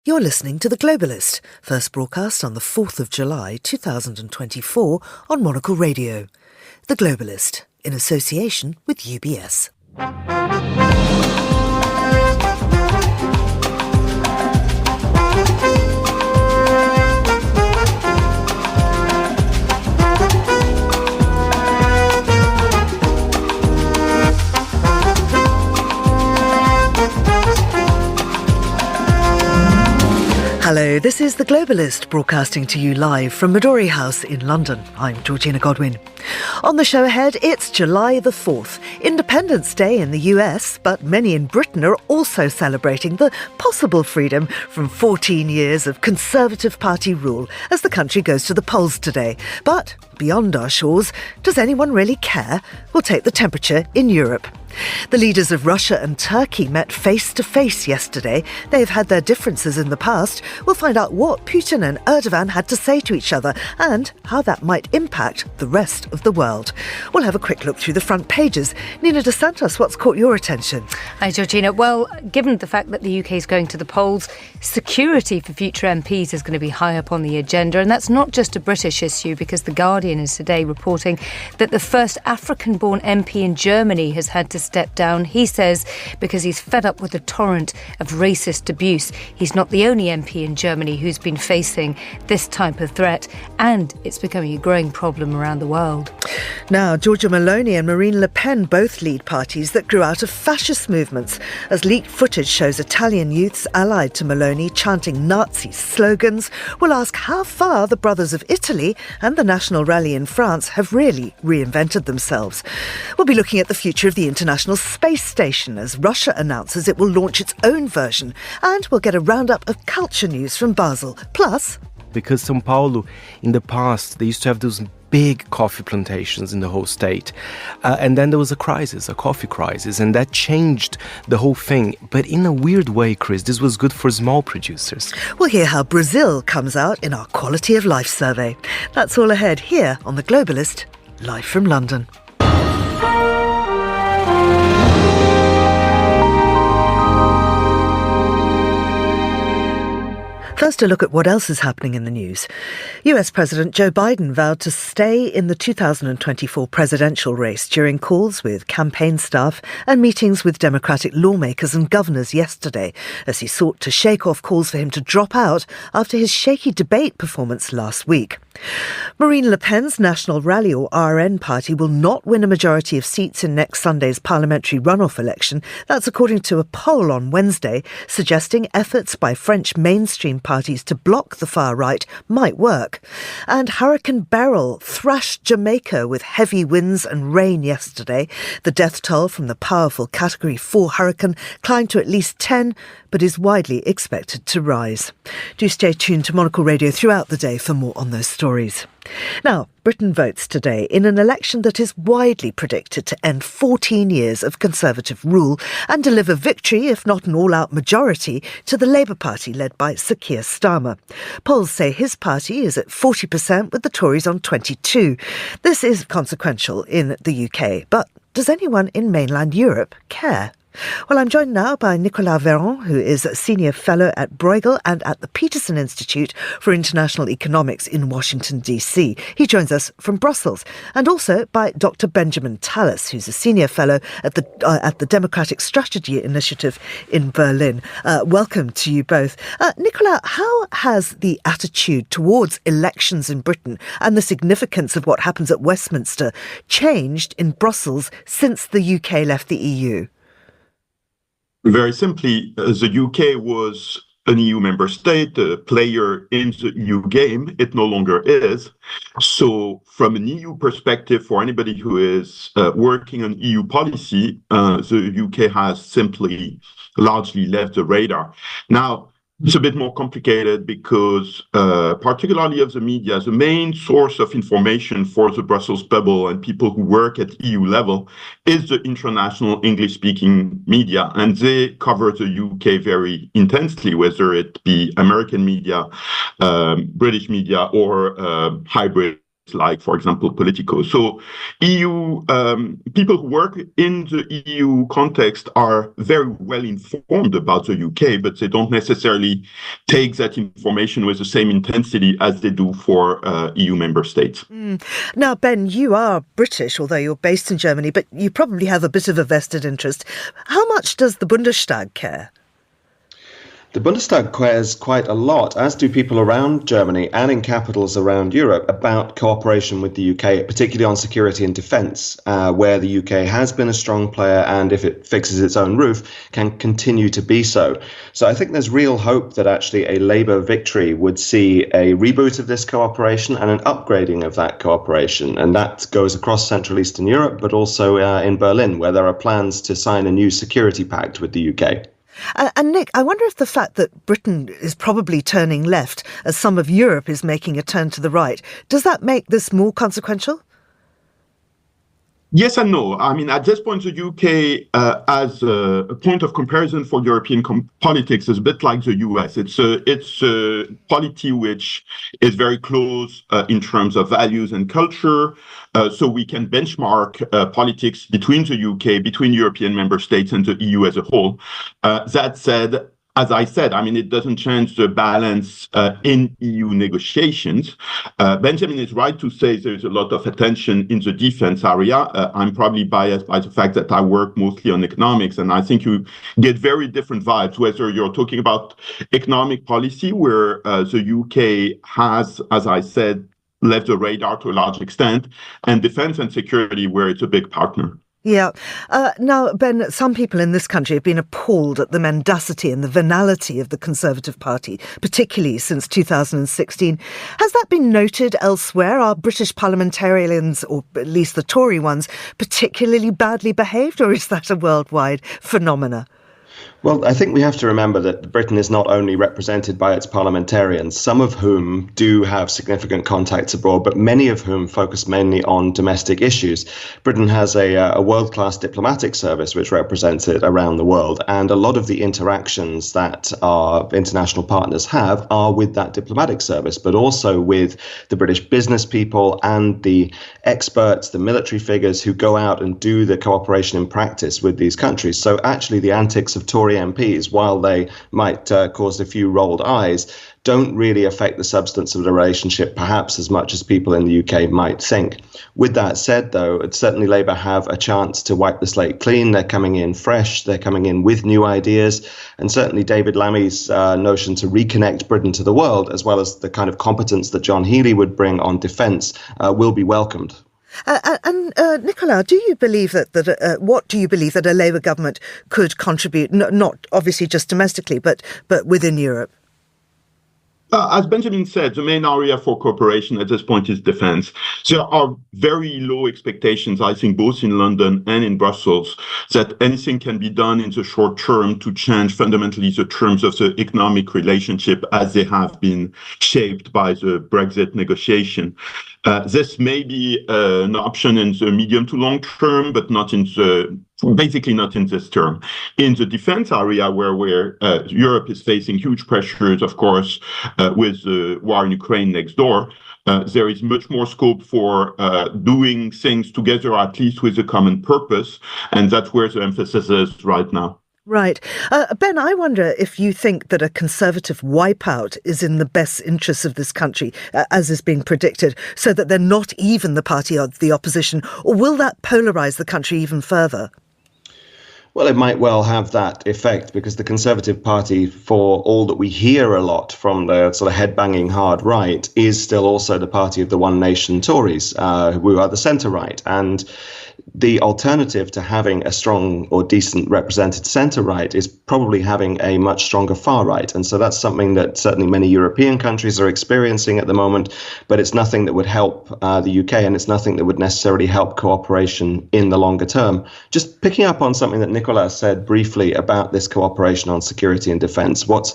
You're listening to The Globalist, first broadcast on the 4th of July 2024 on Monocle Radio. The Globalist, in association with UBS. Hello, this is The Globalist, broadcasting to you live from Midori House in London. I'm Georgina Godwin. On the show ahead, it's July the 4th, Independence Day in the US, but many in Britain are also celebrating the possible freedom from 14 years of Conservative Party rule as the country goes to the polls today. But beyond our shores, does anyone really care? We'll take the temperature in Europe. The leaders of Russia and Turkey met face-to-face yesterday. They've had their differences in the past. We'll find out what Putin and Erdogan had to say to each other and how that might impact the rest of the world. We'll have a quick look through the front pages. Nina Dos Santos, what's caught your attention? Hi, Georgina. Well, given the fact that the UK is going to the polls, security for future MPs is going to be high up on the agenda. And that's not just a British issue, because The Guardian is today reporting that the first African-born MP in Germany has had to step down. He says because he's fed up with the torrent of racist abuse. He's not the only MP in Germany who's been facing this type of threat, and it's becoming a growing problem around the world. Now, Giorgia Meloni and Marine Le Pen both lead parties that grew out of fascist movements, as leaked footage shows Italian youths allied to Meloni chanting Nazi slogans. We'll ask how far the Brothers of Italy and the National Rally in France have really reinvented themselves. We'll be looking at the future of the International Space Station as Russia announces it will launch its own version, and we'll get a roundup of culture news from Basel. Plus, because São Paulo, in the past, they used to have those big coffee plantations in the whole state. And then there was a coffee crisis, and that changed the whole thing. But in a weird way, Chris, this was good for small producers. We'll hear how Brazil comes out in our Quality of Life survey. That's all ahead here on The Globalist, live from London. First, a look at what else is happening in the news. US President Joe Biden vowed to stay in the 2024 presidential race during calls with campaign staff and meetings with Democratic lawmakers and governors yesterday, as he sought to shake off calls for him to drop out after his shaky debate performance last week. Marine Le Pen's National Rally, or RN party, will not win a majority of seats in next Sunday's parliamentary runoff election. That's according to a poll on Wednesday, suggesting efforts by French mainstream parties to block the far right might work. And Hurricane Beryl thrashed Jamaica with heavy winds and rain yesterday. The death toll from the powerful Category 4 hurricane climbed to at least 10, but is widely expected to rise. Do stay tuned to Monocle Radio throughout the day for more on those stories. Now, Britain votes today in an election that is widely predicted to end 14 years of Conservative rule and deliver victory, if not an all-out majority, to the Labour Party led by Sir Keir Starmer. Polls say his party is at 40% with the Tories on 22%. This is consequential in the UK, but does anyone in mainland Europe care? Well, I'm joined now by Nicolas Véran, who is a Senior Fellow at Bruegel and at the Peterson Institute for International Economics in Washington, D.C. He joins us from Brussels. And also by Dr. Benjamin Tallis, who's a Senior Fellow at the Democratic Strategy Initiative in Berlin. Welcome to you both. Nicolas, how has the attitude towards elections in Britain and the significance of what happens at Westminster changed in Brussels since the UK left the EU? Very simply, the UK was an EU member state, a player in the EU game. It no longer is. So from an EU perspective, for anybody who is working on EU policy, the UK has simply largely left the radar. Now, it's a bit more complicated because, particularly of the media, the main source of information for the Brussels bubble and people who work at EU level is the international English-speaking media, and they cover the UK very intensely, whether it be American media, British media, or hybrid like, for example, Politico. So EU people who work in the EU context are very well informed about the UK, but they don't necessarily take that information with the same intensity as they do for EU member states. Now, Ben, you are British, although you're based in Germany, but you probably have a bit of a vested interest. How much does the Bundestag care? The Bundestag cares quite a lot, as do people around Germany and in capitals around Europe, about cooperation with the UK, particularly on security and defence, where the UK has been a strong player and, if it fixes its own roof, can continue to be so. So I think there's real hope that actually a Labour victory would see a reboot of this cooperation and an upgrading of that cooperation. And that goes across Central Eastern Europe, but also in Berlin, where there are plans to sign a new security pact with the UK. And Nick, I wonder if the fact that Britain is probably turning left as some of Europe is making a turn to the right, does that make this more consequential? Yes and no. I mean, at this point, the UK, as a point of comparison for European politics, is a bit like the US. It's a polity which is very close in terms of values and culture. So we can benchmark politics between the UK, between European member states and the EU as a whole. That said, as I said, I mean, it doesn't change the balance in EU negotiations. Benjamin is right to say there's a lot of attention in the defense area. I'm probably biased by the fact that I work mostly on economics, and I think you get very different vibes, whether you're talking about economic policy, where the UK has, as I said, left the radar to a large extent, and defense and security, where it's a big partner. Yeah. Now, Ben, some people in this country have been appalled at the mendacity and the venality of the Conservative Party, particularly since 2016. Has that been noted elsewhere? Are British parliamentarians, or at least the Tory ones, particularly badly behaved, or is that a worldwide phenomena? Well, I think we have to remember that Britain is not only represented by its parliamentarians, some of whom do have significant contacts abroad, but many of whom focus mainly on domestic issues. Britain has a world-class diplomatic service which represents it around the world, and a lot of the interactions that our international partners have are with that diplomatic service, but also with the British business people and the experts, the military figures who go out and do the cooperation in practice with these countries. So actually the antics of Tory MPs, while they might cause a few rolled eyes, don't really affect the substance of the relationship perhaps as much as people in the UK might think. With that said, though, certainly Labour have a chance to wipe the slate clean. They're coming in fresh, they're coming in with new ideas, and certainly David Lammy's notion to reconnect Britain to the world, as well as the kind of competence that John Healey would bring on defence, will be welcomed. And Nicola, do you believe what do you believe that a Labour government could contribute, not obviously just domestically, but within Europe? As Benjamin said, the main area for cooperation at this point is defense. There are very low expectations, I think, both in London and in Brussels, that anything can be done in the short term to change fundamentally the terms of the economic relationship as they have been shaped by the Brexit negotiation. This may be an option in the medium to long term, but basically not in this term. In the defense area, where Europe is facing huge pressures, of course, with the war in Ukraine next door, there is much more scope for doing things together, at least with a common purpose, and that's where the emphasis is right now. Right. Ben, I wonder if you think that a Conservative wipeout is in the best interests of this country, as is being predicted, so that they're not even the party of the opposition, or will that polarise the country even further? Well, it might well have that effect, because the Conservative Party, for all that we hear a lot from the sort of head-banging hard right, is still also the party of the One Nation Tories, who are the centre-right. And the alternative to having a strong or decent represented centre-right is probably having a much stronger far-right. And so that's something that certainly many European countries are experiencing at the moment, but it's nothing that would help the UK, and it's nothing that would necessarily help cooperation in the longer term. Just picking up on something that Nicolas said briefly about this cooperation on security and defence, what's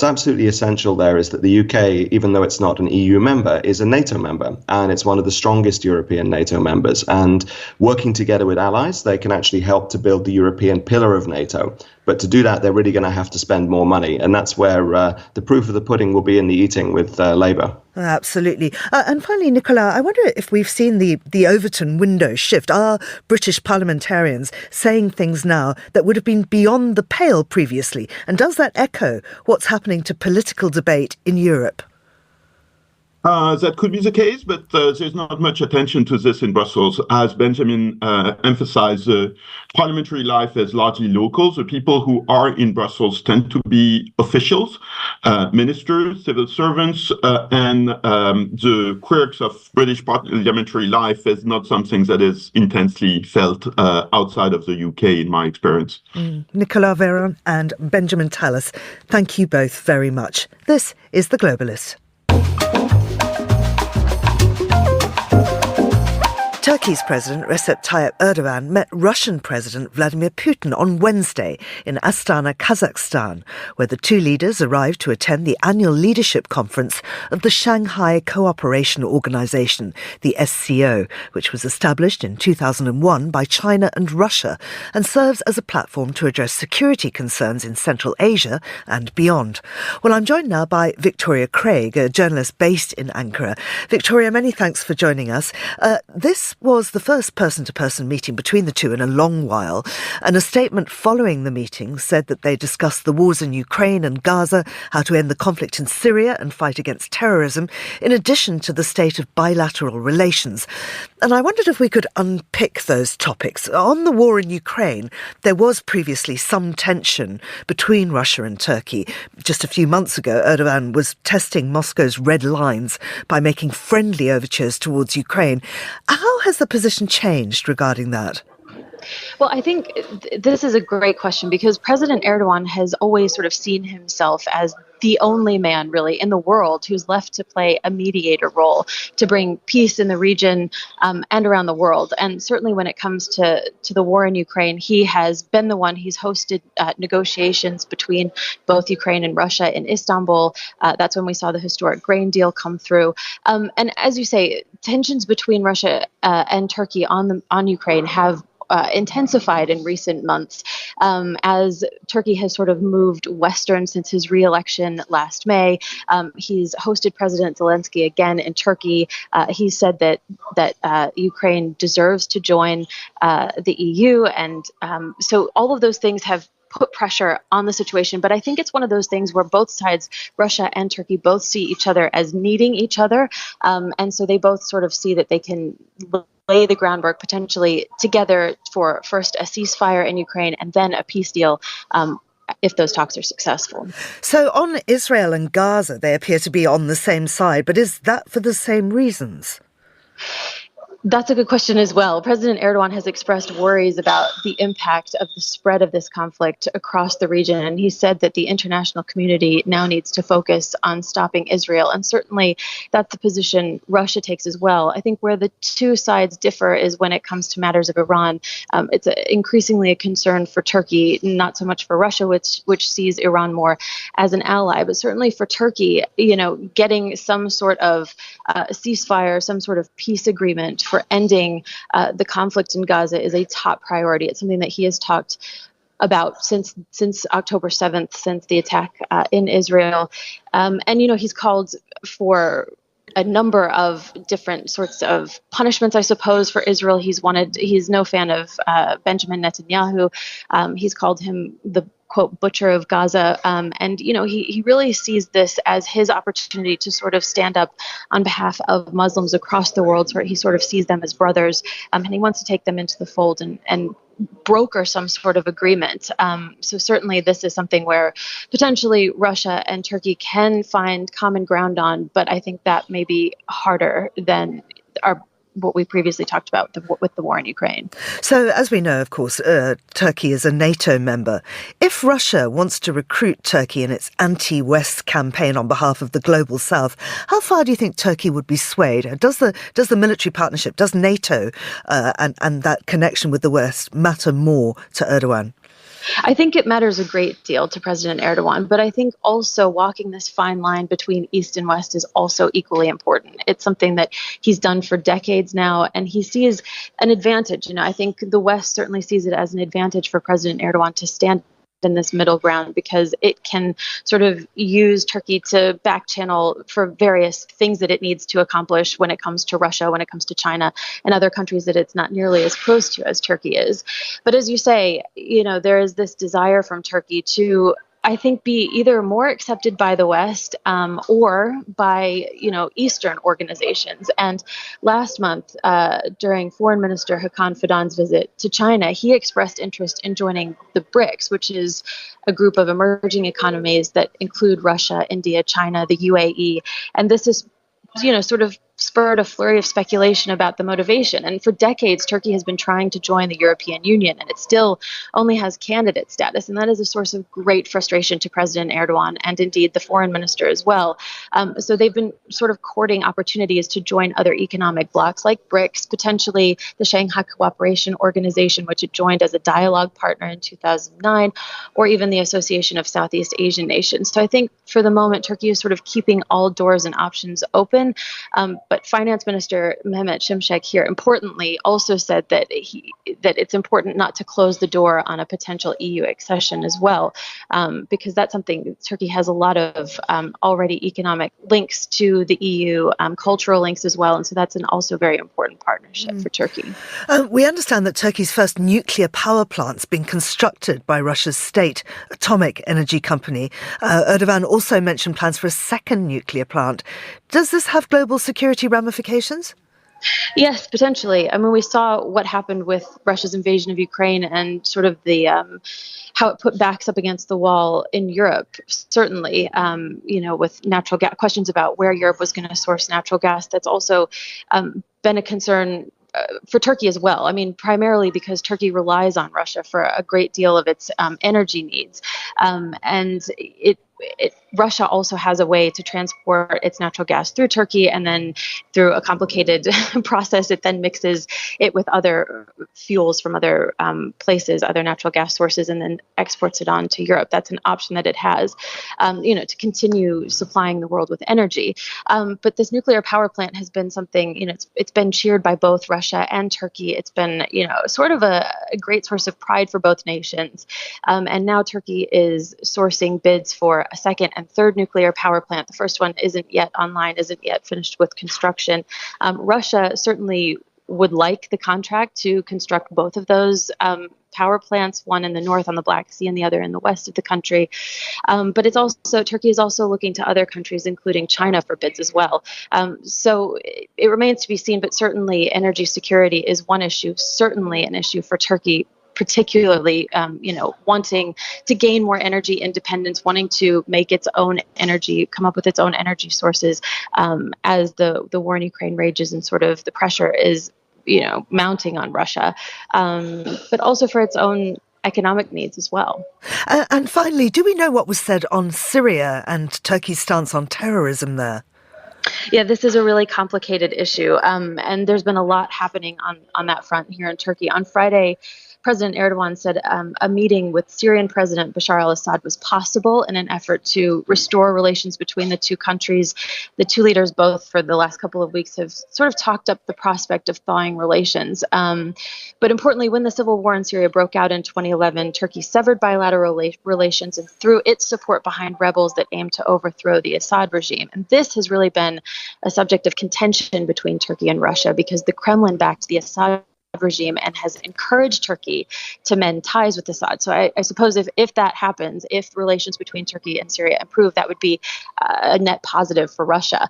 absolutely essential there is that the UK, even though it's not an EU member, is a NATO member, and it's one of the strongest European NATO members. And working working together with allies, they can actually help to build the European pillar of NATO. But to do that, they're really going to have to spend more money. And that's where the proof of the pudding will be in the eating with Labour. Absolutely. And finally, Nicolas, I wonder if we've seen the Overton window shift. Are British parliamentarians saying things now that would have been beyond the pale previously? And does that echo what's happening to political debate in Europe? That could be the case, but there's not much attention to this in Brussels. As Benjamin emphasized, parliamentary life is largely local. The people who are in Brussels tend to be officials, ministers, civil servants, and the quirks of British parliamentary life is not something that is intensely felt outside of the UK, in my experience. Nicolas Véran and Benjamin Tallis, thank you both very much. This is The Globalist. Turkey's President Recep Tayyip Erdogan met Russian President Vladimir Putin on Wednesday in Astana, Kazakhstan, where the two leaders arrived to attend the annual leadership conference of the Shanghai Co-operation Organisation, the SCO, which was established in 2001 by China and Russia and serves as a platform to address security concerns in Central Asia and beyond. Well, I'm joined now by Victoria Craig, a journalist based in Ankara. Victoria, many thanks for joining us. This was the first person-to-person meeting between the two in a long while, and a statement following the meeting said that they discussed the wars in Ukraine and Gaza, how to end the conflict in Syria and fight against terrorism, in addition to the state of bilateral relations. And I wondered if we could unpick those topics. On the war in Ukraine, there was previously some tension between Russia and Turkey. Just a few months ago, Erdogan was testing Moscow's red lines by making friendly overtures towards Ukraine. How has the position changed regarding that? Well, I think this is a great question because President Erdogan has always sort of seen himself as the only man really in the world who's left to play a mediator role to bring peace in the region and around the world. And certainly when it comes to the war in Ukraine, he has been the one. He's hosted negotiations between both Ukraine and Russia in Istanbul. That's when we saw the historic grain deal come through. And as you say, tensions between Russia and Turkey on Ukraine have intensified in recent months as Turkey has sort of moved western since his re-election last May. He's hosted President Zelensky again in Turkey. He said that Ukraine deserves to join the EU. And so all of those things have put pressure on the situation. But I think it's one of those things where both sides, Russia and Turkey, both see each other as needing each other. And so they both sort of see that they can lay the groundwork potentially together for first a ceasefire in Ukraine and then a peace deal if those talks are successful. So on Israel and Gaza, they appear to be on the same side, but is that for the same reasons? That's a good question as well. President Erdogan has expressed worries about the impact of the spread of this conflict across the region. And he said that the international community now needs to focus on stopping Israel. And certainly that's the position Russia takes as well. I think where the two sides differ is when it comes to matters of Iran. It's increasingly a concern for Turkey, not so much for Russia, which sees Iran more as an ally. But certainly for Turkey, getting some sort of ceasefire, some sort of peace agreement for ending the conflict in Gaza is a top priority. It's something that he has talked about since October 7th, since the attack in Israel. And he's called for a number of different sorts of punishments, I suppose, for Israel. He's no fan of Benjamin Netanyahu. He's called him the quote, butcher of Gaza. And, he really sees this as his opportunity to sort of stand up on behalf of Muslims across the world. He sort of sees them as brothers, and he wants to take them into the fold and broker some sort of agreement. So certainly this is something where potentially Russia and Turkey can find common ground on, but I think that may be harder than what we previously talked about with the war in Ukraine. So, as we know, of course, Turkey is a NATO member. If Russia wants to recruit Turkey in its anti-West campaign on behalf of the global South, how far do you think Turkey would be swayed? Does the military partnership, does NATO and that connection with the West matter more to Erdogan? I think it matters a great deal to President Erdogan, but I think also walking this fine line between East and West is also equally important. It's something that he's done for decades now, and he sees an advantage. I think the West certainly sees it as an advantage for President Erdogan to stand in this middle ground, because it can sort of use Turkey to back channel for various things that it needs to accomplish when it comes to Russia, when it comes to China and other countries that it's not nearly as close to as Turkey is. But as you say, there is this desire from Turkey to, I think, be either more accepted by the West or by, Eastern organizations. And last month, during Foreign Minister Hakan Fidan's visit to China, he expressed interest in joining the BRICS, which is a group of emerging economies that include Russia, India, China, the UAE. And this is, sort of spurred a flurry of speculation about the motivation. And for decades, Turkey has been trying to join the European Union, and it still only has candidate status. And that is a source of great frustration to President Erdogan and indeed the foreign minister as well. So they've been sort of courting opportunities to join other economic blocs like BRICS, potentially the Shanghai Co-operation Organization, which it joined as a dialogue partner in 2009, or even the Association of Southeast Asian Nations. So I think for the moment, Turkey is sort of keeping all doors and options open. But Finance Minister Mehmet Şimşek here, importantly, also said that it's important not to close the door on a potential EU accession as well, because that's something Turkey has a lot of already economic links to the EU, cultural links as well, and so that's an also very important partnership for Turkey. We understand that Turkey's first nuclear power plant's been constructed by Russia's state atomic energy company. Erdogan also mentioned plans for a second nuclear plant. Does this have global security ramifications? Yes, potentially. I mean, we saw what happened with Russia's invasion of Ukraine and sort of the how it put backs up against the wall in Europe. Certainly, with natural gas, questions about where Europe was going to source natural gas. That's also been a concern for Turkey as well. I mean, primarily because Turkey relies on Russia for a great deal of its energy needs, and Russia also has a way to transport its natural gas through Turkey, and then through a complicated process, it then mixes it with other fuels from other places, other natural gas sources, and then exports it on to Europe. That's an option that it has, to continue supplying the world with energy. But this nuclear power plant has been something, it's been cheered by both Russia and Turkey. It's been, sort of a great source of pride for both nations. And now Turkey is sourcing bids for a second and third nuclear power plant. The first one isn't yet online, isn't yet finished with construction. Russia certainly would like the contract to construct both of those power plants, one in the north on the Black Sea and the other in the west of the country. But Turkey is also looking to other countries, including China, for bids as well. So it remains to be seen, but certainly energy security is one issue, certainly an issue for Turkey, particularly, wanting to gain more energy independence, wanting to make its own energy, come up with its own energy sources as the war in Ukraine rages and sort of the pressure is, mounting on Russia, but also for its own economic needs as well. And finally, do we know what was said on Syria and Turkey's stance on terrorism there? Yeah, this is a really complicated issue, and there's been a lot happening on that front here in Turkey. On Friday, President Erdogan said a meeting with Syrian President Bashar al-Assad was possible in an effort to restore relations between the two countries. The two leaders both for the last couple of weeks have sort of talked up the prospect of thawing relations. But importantly, when the civil war in Syria broke out in 2011, Turkey severed bilateral relations and threw its support behind rebels that aimed to overthrow the Assad regime. And this has really been a subject of contention between Turkey and Russia because the Kremlin backed the Assad regime and has encouraged Turkey to mend ties with Assad. So I suppose if that happens, if relations between Turkey and Syria improve, that would be a net positive for Russia.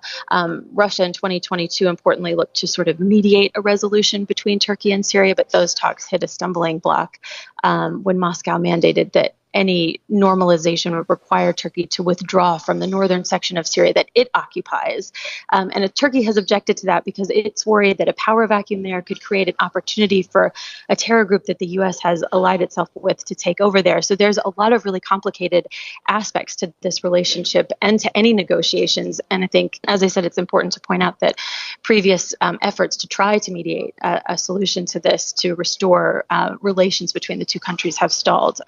Russia in 2022, importantly, looked to sort of mediate a resolution between Turkey and Syria, but those talks hit a stumbling block when Moscow mandated that any normalization would require Turkey to withdraw from the northern section of Syria that it occupies. And Turkey has objected to that because it's worried that a power vacuum there could create an opportunity for a terror group that the U.S. has allied itself with to take over there. So there's a lot of really complicated aspects to this relationship and to any negotiations. And I think, as I said, it's important to point out that previous efforts to try to mediate a solution to this, to restore relations between the two countries, have stalled.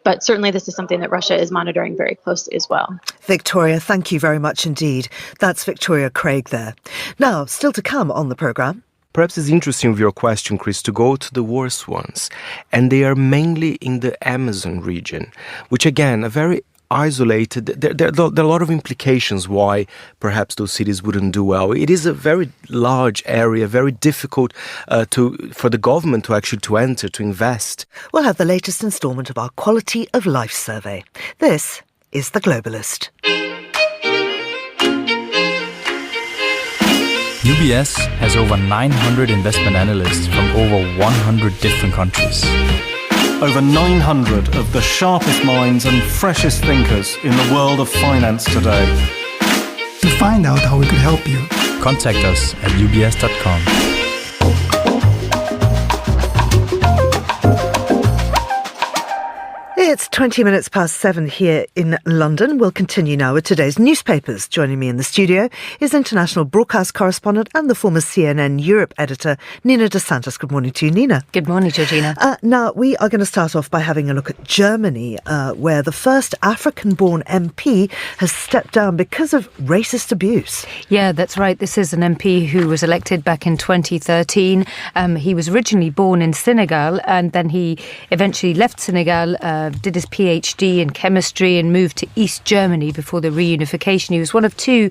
But certainly this is something that Russia is monitoring very closely as well. Victoria, thank you very much indeed. That's Victoria Craig there. Now, still to come on the programme. Perhaps it's interesting with your question, Chris, to go to the worst ones. And they are mainly in the Amazon region, which again, are very isolated. There are a lot of implications why perhaps those cities wouldn't do well. It is a very large area, very difficult for the government to enter, to invest. We'll have the latest instalment of our Quality of Life survey. This is The Globalist. UBS has over 900 investment analysts from over 100 different countries. Over 900 of the sharpest minds and freshest thinkers in the world of finance today. To find out how we could help you, contact us at ubs.com. It's 20 minutes past 7 here in London. We'll continue now with today's newspapers. Joining me in the studio is international broadcast correspondent and the former CNN Europe editor, Nina Dos Santos. Good morning to you, Nina. Good morning, Georgina. Now, we are going to start off by having a look at Germany, where the first African-born MP has stepped down because of racist abuse. Yeah, that's right. This is an MP who was elected back in 2013. He was originally born in Senegal, and then he eventually left Senegal, did his PhD in chemistry and moved to East Germany before the reunification. He was one of two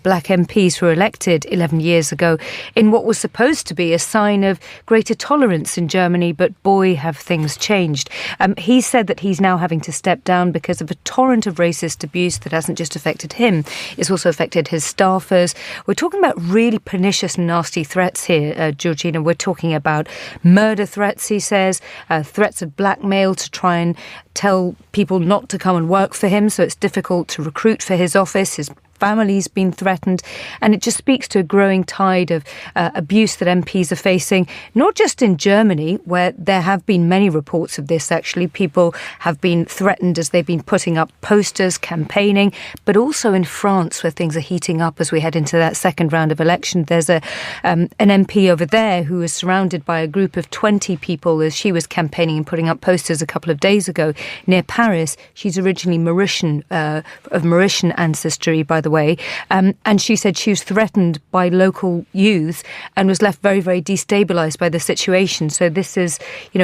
black MPs who were elected 11 years ago in what was supposed to be a sign of greater tolerance in Germany, but boy, have things changed. He said that he's now having to step down because of a torrent of racist abuse that hasn't just affected him, it's also affected his staffers. We're talking about really pernicious and nasty threats here, Georgina. We're talking about murder threats, he says, threats of blackmail to try and tell people not to come and work for him, so it's difficult to recruit for his office. His family's been threatened, and it just speaks to a growing tide of abuse that MPs are facing, not just in Germany, where there have been many reports of this, actually. People have been threatened as they've been putting up posters, campaigning, but also in France, where things are heating up as we head into that second round of election. There's an MP over there who was surrounded by a group of 20 people as she was campaigning and putting up posters a couple of days ago near Paris. She's originally Mauritian, of Mauritian ancestry, by the way, and she said she was threatened by local youth and was left very, very destabilised by the situation. So this is,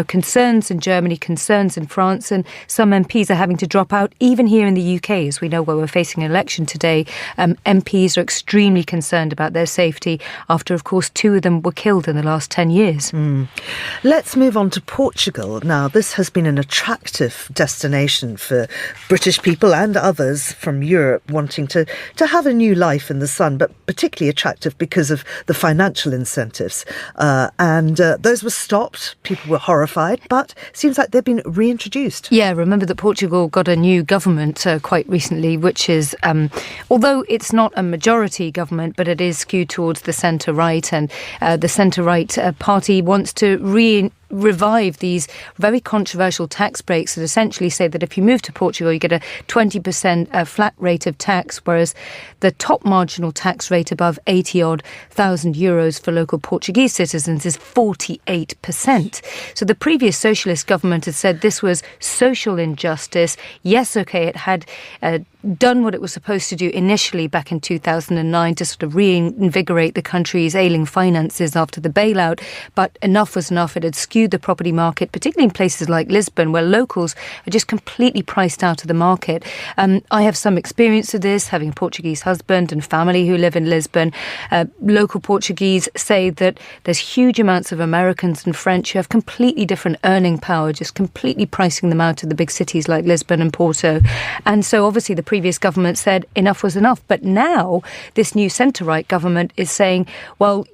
concerns in Germany, concerns in France, and some MPs are having to drop out, even here in the UK, as we know, where we're facing an election today. MPs are extremely concerned about their safety after, of course, 2 of them were killed in the last 10 years. Let's move on to Portugal. Now, this has been an attractive destination for British people and others from Europe wanting to have a new life in the sun, but particularly attractive because of the financial incentives. And those were stopped. People were horrified, but seems like they've been reintroduced. Yeah, remember that Portugal got a new government quite recently, which is, although it's not a majority government, but it is skewed towards the centre-right, and the centre-right party wants to revive these very controversial tax breaks that essentially say that if you move to Portugal, you get a 20% flat rate of tax, whereas the top marginal tax rate above 80-odd thousand euros for local Portuguese citizens is 48%. So the previous socialist government had said this was social injustice. Yes, okay, it had done what it was supposed to do initially back in 2009 to sort of reinvigorate the country's ailing finances after the bailout, but enough was enough. It had skewed the property market, particularly in places like Lisbon, where locals are just completely priced out of the market. I have some experience of this, having a Portuguese husband and family who live in Lisbon. Local Portuguese say that there's huge amounts of Americans and French who have completely different earning power, just completely pricing them out of the big cities like Lisbon and Porto. And so obviously the previous government said enough was enough. But now this new centre-right government is saying, well,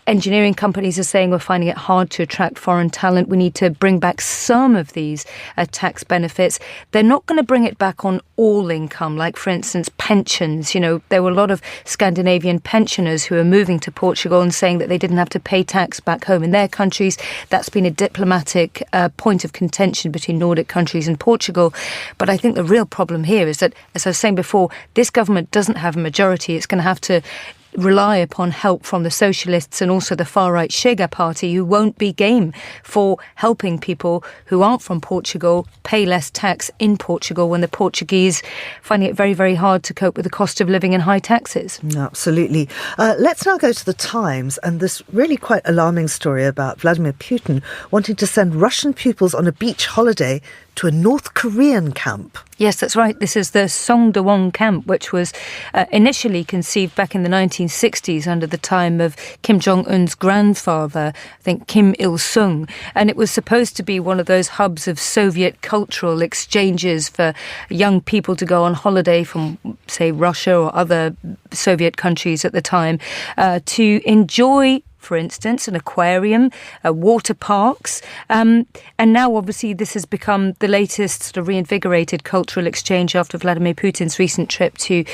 engineering companies are saying we're finding it hard to attract foreign talent. We need to bring back some of these tax benefits. They're not going to bring it back on all income, like, for instance, pensions. There were a lot of Scandinavian pensioners who are moving to Portugal and saying that they didn't have to pay tax back home in their countries. That's been a diplomatic point of contention between Nordic countries and Portugal. But I think the real problem here is that, as I was saying before, this government doesn't have a majority. It's going to have to rely upon help from the socialists and also the far-right Chega party, who won't be game for helping people who aren't from Portugal pay less tax in Portugal when the Portuguese finding it very, very hard to cope with the cost of living and high taxes. Absolutely. Let's now go to the Times and this really quite alarming story about Vladimir Putin wanting to send Russian pupils on a beach holiday to a North Korean camp. Yes, that's right. This is the Songdo-won camp, which was initially conceived back in the 1960s under the time of Kim Jong-un's grandfather, I think Kim Il-sung. And it was supposed to be one of those hubs of Soviet cultural exchanges for young people to go on holiday from, say, Russia or other Soviet countries at the time to enjoy, for instance, an aquarium, water parks. And now, obviously, this has become the latest sort of reinvigorated cultural exchange after Vladimir Putin's recent trip to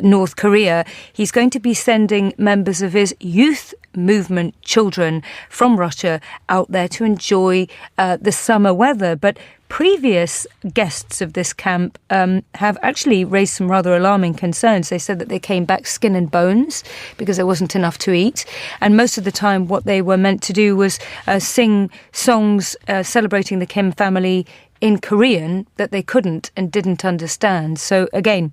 North Korea. He's going to be sending members of his youth movement children from Russia out there to enjoy the summer weather. But previous guests of this camp have actually raised some rather alarming concerns. They said that they came back skin and bones because there wasn't enough to eat. And most of the time what they were meant to do was sing songs celebrating the Kim family in Korean that they couldn't and didn't understand. So again,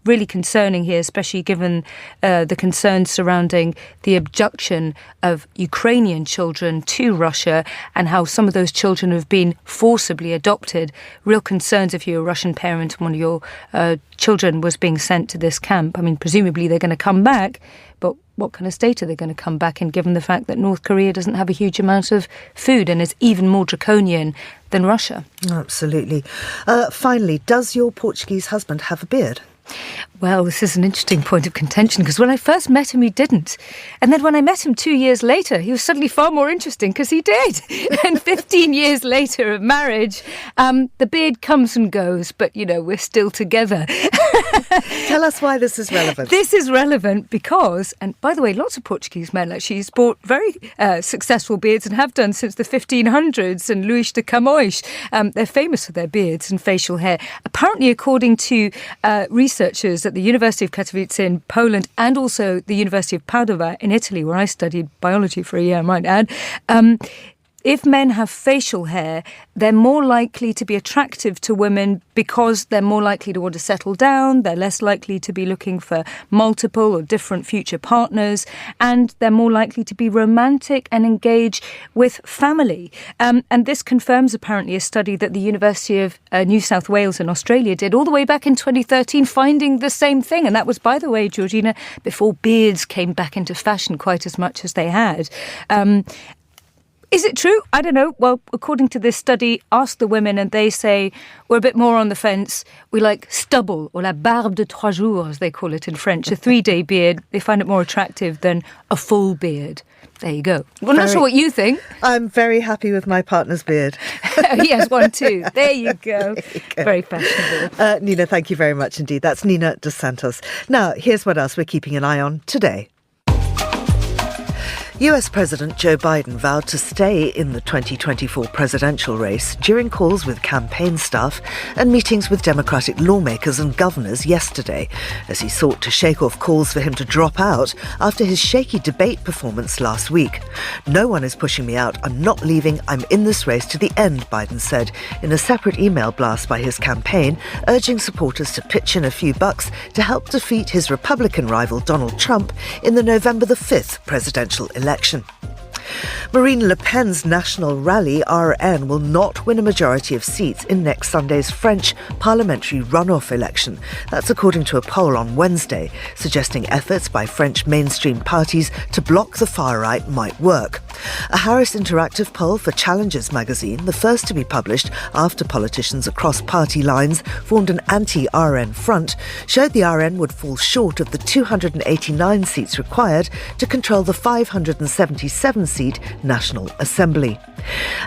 really concerning here, especially given the concerns surrounding the abduction of Ukrainian children to Russia and how some of those children have been forcibly adopted. Real concerns if you're a Russian parent and one of your children was being sent to this camp. I mean, presumably they're going to come back, but what kind of state are they going to come back in, given the fact that North Korea doesn't have a huge amount of food and is even more draconian than Russia? Absolutely. Finally, does your Portuguese husband have a beard? Well, this is an interesting point of contention because when I first met him, he didn't. And then when I met him 2 years later, he was suddenly far more interesting because he did. And 15 years later of marriage, the beard comes and goes, but, you know, we're still together. Tell us why this is relevant. This is relevant because, and by the way, lots of Portuguese men actually sport very successful beards and have done since the 1500s. And Luís de Camões, they're famous for their beards and facial hair. Apparently, according to researchers at the University of Katowice in Poland and also the University of Padova in Italy, where I studied biology for a year, I might add, if men have facial hair, they're more likely to be attractive to women because they're more likely to want to settle down, they're less likely to be looking for multiple or different future partners, and they're more likely to be romantic and engage with family. And this confirms apparently a study that the University of New South Wales in Australia did all the way back in 2013, finding the same thing. And that was, by the way, Georgina, before beards came back into fashion quite as much as they had. Is it true? I don't know. Well, according to this study, ask the women and they say we're a bit more on the fence. We like stubble, or la barbe de 3 jours, as they call it in French, a 3-day beard. They find it more attractive than a full beard. There you go. Well, I'm not sure what you think. I'm very happy with my partner's beard. He has one too. There you go. Very fashionable. Nina, thank you very much indeed. That's Nina Dos Santos. Now, here's what else we're keeping an eye on today. US President Joe Biden vowed to stay in the 2024 presidential race during calls with campaign staff and meetings with Democratic lawmakers and governors yesterday, as he sought to shake off calls for him to drop out after his shaky debate performance last week. "No one is pushing me out. I'm not leaving. I'm in this race to the end," Biden said in a separate email blast by his campaign, urging supporters to pitch in a few bucks to help defeat his Republican rival Donald Trump in the November the 5th presidential election. Marine Le Pen's national rally, RN, will not win a majority of seats in next Sunday's French parliamentary runoff election. That's according to a poll on Wednesday, suggesting efforts by French mainstream parties to block the far right might work. A Harris Interactive poll for Challengers magazine, the first to be published after politicians across party lines formed an anti-RN front, showed the RN would fall short of the 289 seats required to control the 577 seats two-seat National Assembly.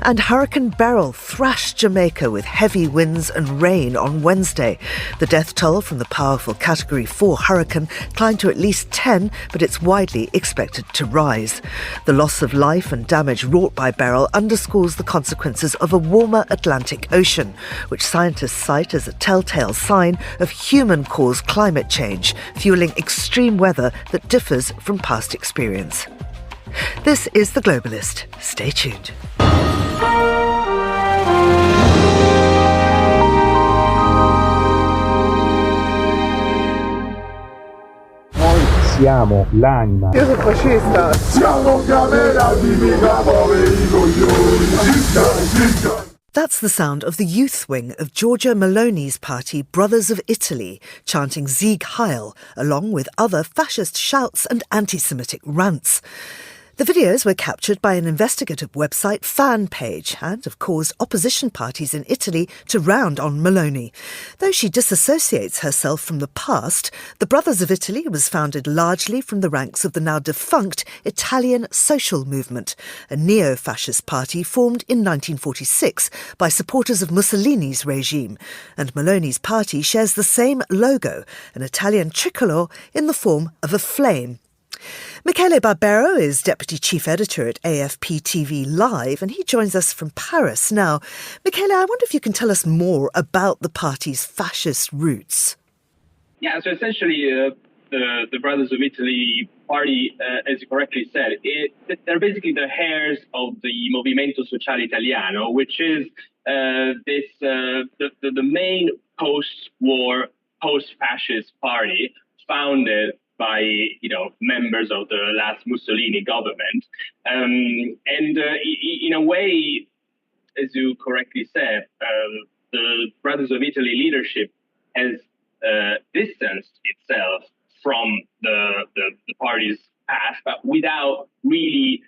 And Hurricane Beryl thrashed Jamaica with heavy winds and rain on Wednesday. The death toll from the powerful Category 4 hurricane climbed to at least 10, but it's widely expected to rise. The loss of life and damage wrought by Beryl underscores the consequences of a warmer Atlantic Ocean, which scientists cite as a telltale sign of human-caused climate change, fueling extreme weather that differs from past experience. This is The Globalist. Stay tuned. Siamo l'anima. Io sono fascista. Siamo camerati, mica poveri coglioni. That's the sound of the youth wing of Giorgia Meloni's party Brothers of Italy chanting Sieg Heil, along with other fascist shouts and anti-Semitic rants. The videos were captured by an investigative website fan page and have caused opposition parties in Italy to round on Meloni. Though she disassociates herself from the past, the Brothers of Italy was founded largely from the ranks of the now defunct Italian Social Movement, a neo-fascist party formed in 1946 by supporters of Mussolini's regime, and Meloni's party shares the same logo, an Italian tricolour in the form of a flame. Michele Barbero is Deputy Chief Editor at AFP TV Live, and he joins us from Paris now. Michele, I wonder if you can tell us more about the party's fascist roots. Yeah, so essentially the Brothers of Italy party, as you correctly said, they're basically the heirs of the Movimento Sociale Italiano, which is the main post-war, post-fascist party founded by members of the last Mussolini government, and in a way, as you correctly said, the Brothers of Italy leadership has distanced itself from the party's past, but without really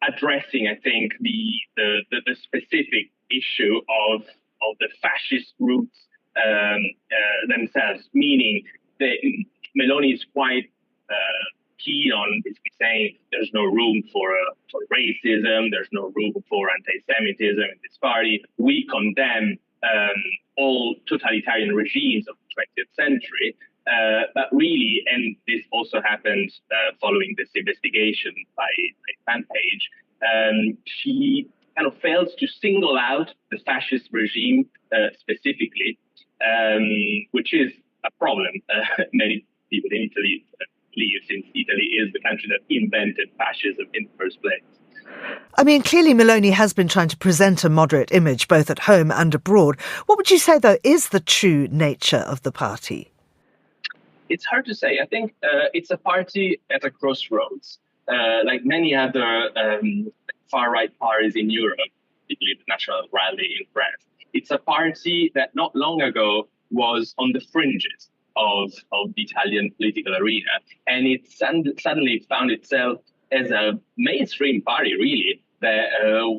addressing, I think, the specific issue of the fascist roots themselves, meaning that Meloni is quite keen on basically saying there's no room for racism, there's no room for anti-Semitism in this party. We condemn all totalitarian regimes of the 20th century, but really, and this also happened following this investigation by Fanpage, she kind of fails to single out the fascist regime specifically, which is a problem. Many people in Italy believe, since Italy is the country that invented fascism in the first place. I mean, clearly Meloni has been trying to present a moderate image both at home and abroad. What would you say, though, is the true nature of the party? It's hard to say. I think it's a party at a crossroads. Like many other far-right parties in Europe, particularly the National Rally in France, it's a party that not long ago was on the fringes of the Italian political arena, and it suddenly found itself as a mainstream party, really, that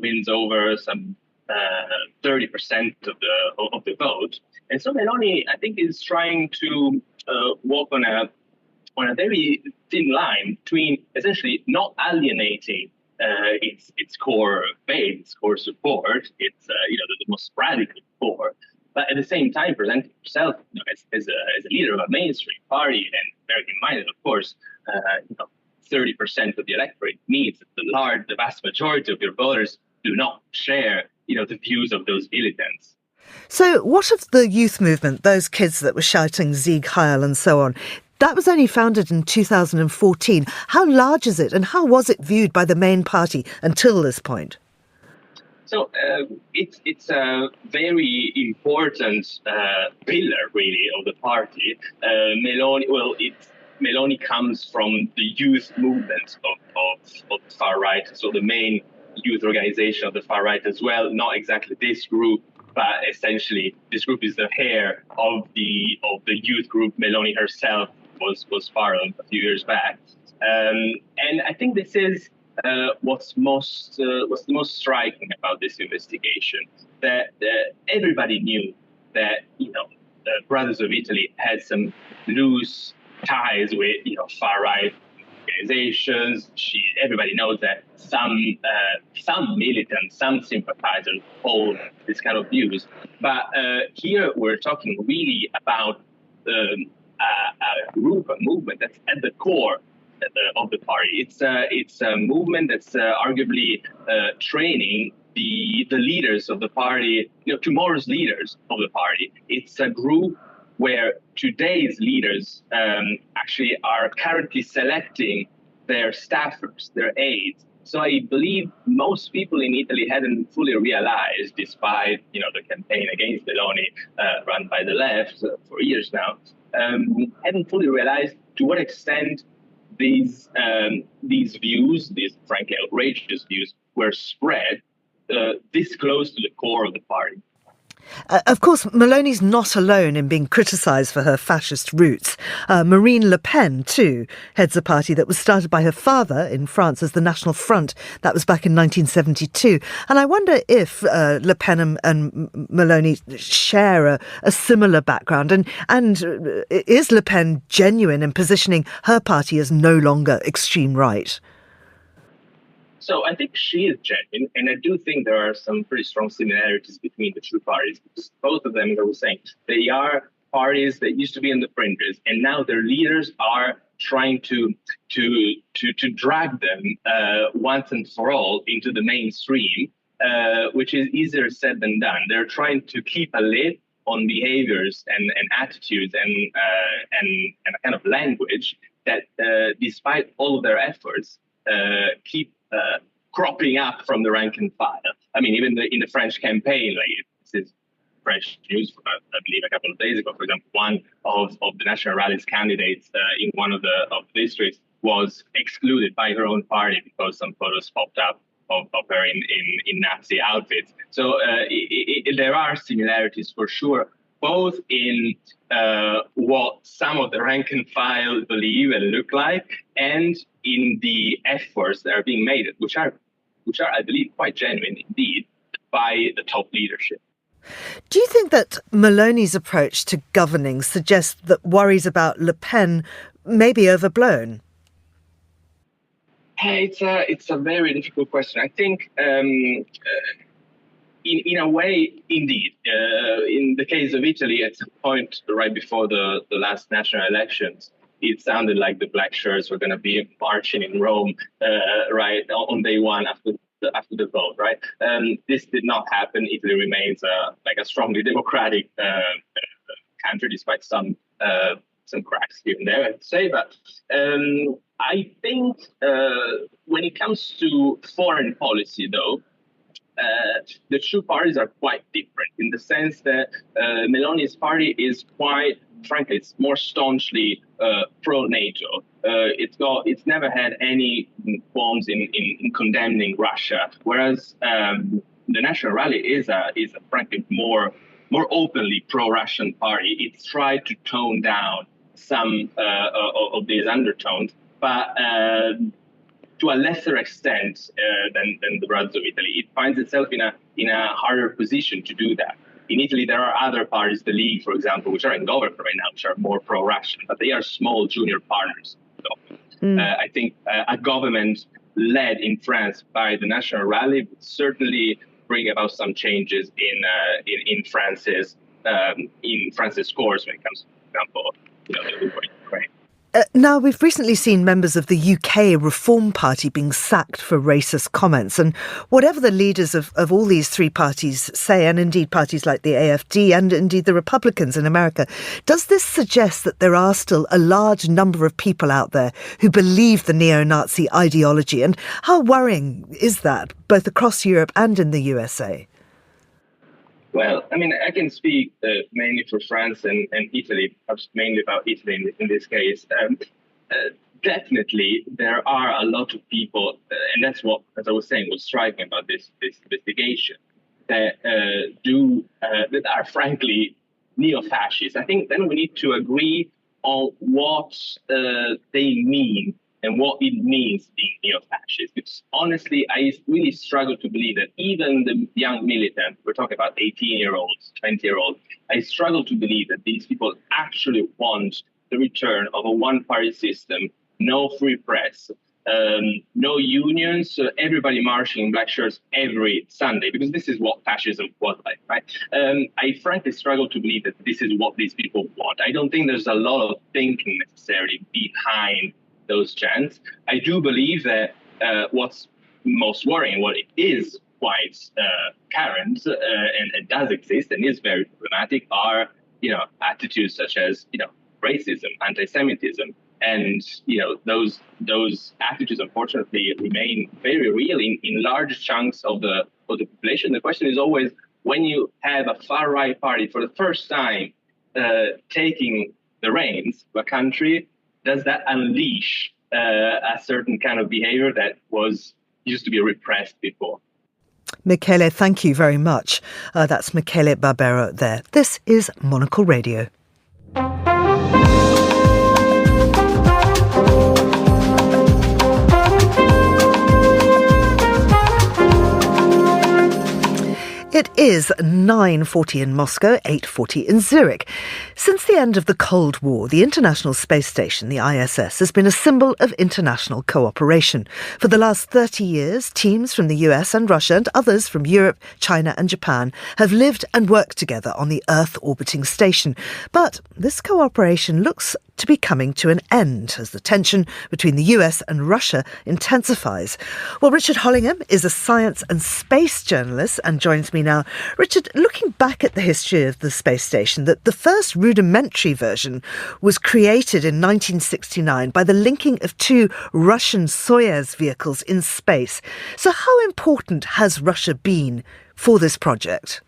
wins over some 30% of the vote. And so Meloni, I think, is trying to walk on a very thin line between essentially not alienating its core base, its core support, its the most radical core, but at the same time presenting herself as a leader of a mainstream party, and bearing in mind that, of course, 30% of the electorate means that the vast majority of your voters do not share, the views of those militants. So what of the youth movement, those kids that were shouting Sieg Heil and so on? That was only founded in 2014. How large is it, and how was it viewed by the main party until this point? So it's a very important pillar, really, of the party. Meloni comes from the youth movement of the far right, so the main youth organization of the far right as well. Not exactly this group, but essentially this group is the heir of the youth group Meloni herself was part of a few years back. And I think this is what's the most striking about this investigation, that everybody knew that the Brothers of Italy had some loose ties with far right organizations. Everybody knows that some militants, some sympathizers hold this kind of views. But here we're talking really about a group, a movement that's at the core of the party. It's a movement that's arguably training the leaders of the party, tomorrow's leaders of the party. It's a group where today's leaders actually are currently selecting their staffers, their aides. So I believe most people in Italy hadn't fully realized, despite the campaign against Meloni run by the left for years now, hadn't fully realized to what extent these views, these frankly outrageous views, were spread this close to the core of the party. Of course, Meloni's not alone in being criticised for her fascist roots. Marine Le Pen, too, heads a party that was started by her father in France as the National Front. That was back in 1972. And I wonder if Le Pen and Meloni share a similar background. And is Le Pen genuine in positioning her party as no longer extreme right? So I think she is genuine, and I do think there are some pretty strong similarities between the two parties. Because both of them, as I was saying, they are parties that used to be in the fringes, and now their leaders are trying to drag them once and for all into the mainstream, which is easier said than done. They're trying to keep a lid on behaviors and attitudes and a kind of language that, despite all of their efforts, keep cropping up from the rank and file. I mean, even in the French campaign, this is French news, I believe a couple of days ago, for example, one of the National Rally's candidates in one of the districts was excluded by her own party because some photos popped up of her in Nazi outfits. So there are similarities for sure, both in what some of the rank and file believe and look like, and in the efforts that are being made, which are, I believe, quite genuine indeed, by the top leadership. Do you think that Meloni's approach to governing suggests that worries about Le Pen may be overblown? It's a very difficult question. I think, in a way, indeed. In the case of Italy, at some point right before the last national elections, it sounded like the black shirts were going to be marching in Rome, right, on day one after the vote, right? This did not happen. Italy remains a strongly democratic country, despite some cracks here and there, I'd say. But I think when it comes to foreign policy, though, the two parties are quite different in the sense that Meloni's party is quite, frankly, it's more staunchly pro-NATO. It's never had any qualms in condemning Russia, whereas the National Rally is a frankly more openly pro-Russian party. It's tried to tone down some of these undertones, but to a lesser extent than the brothers of Italy. It finds itself in a harder position to do that. In Italy, there are other parties, the League, for example, which are in government right now, which are more pro-Russian, but they are small junior partners. So, I think a government led in France by the National Rally would certainly bring about some changes in France's scores when it comes to, for example, the war in Ukraine. Now, we've recently seen members of the UK Reform Party being sacked for racist comments. And whatever the leaders of all these three parties say, and indeed parties like the AfD and indeed the Republicans in America, does this suggest that there are still a large number of people out there who believe the neo-Nazi ideology? And how worrying is that, both across Europe and in the USA? Well, I mean, I can speak mainly for France and Italy, perhaps mainly about Italy in this case. Definitely, there are a lot of people, and that's what, as I was saying, was striking about this investigation, that are frankly neo-fascists. I think then we need to agree on what they mean and what it means being neo-fascist. Because honestly, I really struggle to believe that even the young militant, we're talking about 18-year-olds, 20-year-olds, I struggle to believe that these people actually want the return of a one-party system no free press, no unions, everybody marching in black shirts every Sunday, because this is what fascism was like, right? I frankly struggle to believe that this is what these people want. I don't think there's a lot of thinking necessarily behind those chants. I do believe that what's most worrying, what it is quite current and does exist and is very problematic, are attitudes such as racism, anti-Semitism, and those attitudes unfortunately remain very real in large chunks of the population. The question is always, when you have a far right party for the first time taking the reins of a country, does that unleash a certain kind of behavior that used to be repressed before? Michele, thank you very much. That's Michele Barbero there. This is Monocle Radio. It is 9:40 in Moscow, 8:40 in Zurich. Since the end of the Cold War, the International Space Station, the ISS, has been a symbol of international cooperation. For the last 30 years, teams from the US and Russia and others from Europe, China and Japan have lived and worked together on the Earth-orbiting station. But this cooperation looks to be coming to an end as the tension between the US and Russia intensifies. Well, Richard Hollingham is a science and space journalist and joins me now. Richard, looking back at the history of the space station, that the first rudimentary version was created in 1969 by the linking of two Russian Soyuz vehicles in space. So how important has Russia been for this project?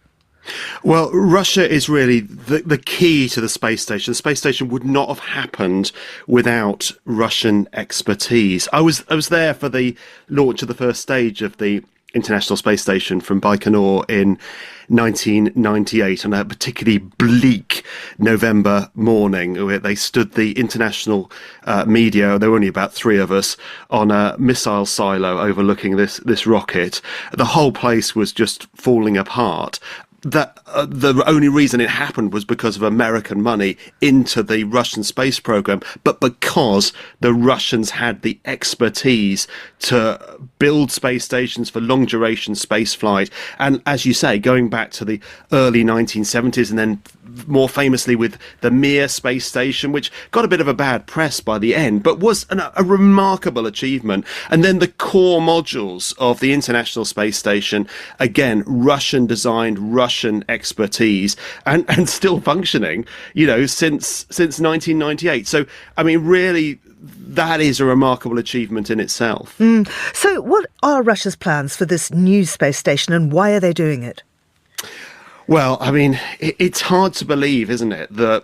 Well, Russia is really the key to the space station. The space station would not have happened without Russian expertise. I was there for the launch of the first stage of the International Space Station from Baikonur in 1998 on a particularly bleak November morning. They stood the international media, there were only about 3 of us, on a missile silo overlooking this rocket. The whole place was just falling apart. That the only reason it happened was because of American money into the Russian space program, but because the Russians had the expertise to build space stations for long duration space flight. And as you say, going back to the early 1970s and then more famously with the Mir space station, which got a bit of a bad press by the end, but was a remarkable achievement. And then the core modules of the International Space Station, again, Russian designed, Russian expertise, and still functioning, since 1998. So, I mean, really, that is a remarkable achievement in itself. So what are Russia's plans for this new space station and why are they doing it? Well, I mean, it's hard to believe, isn't it, that,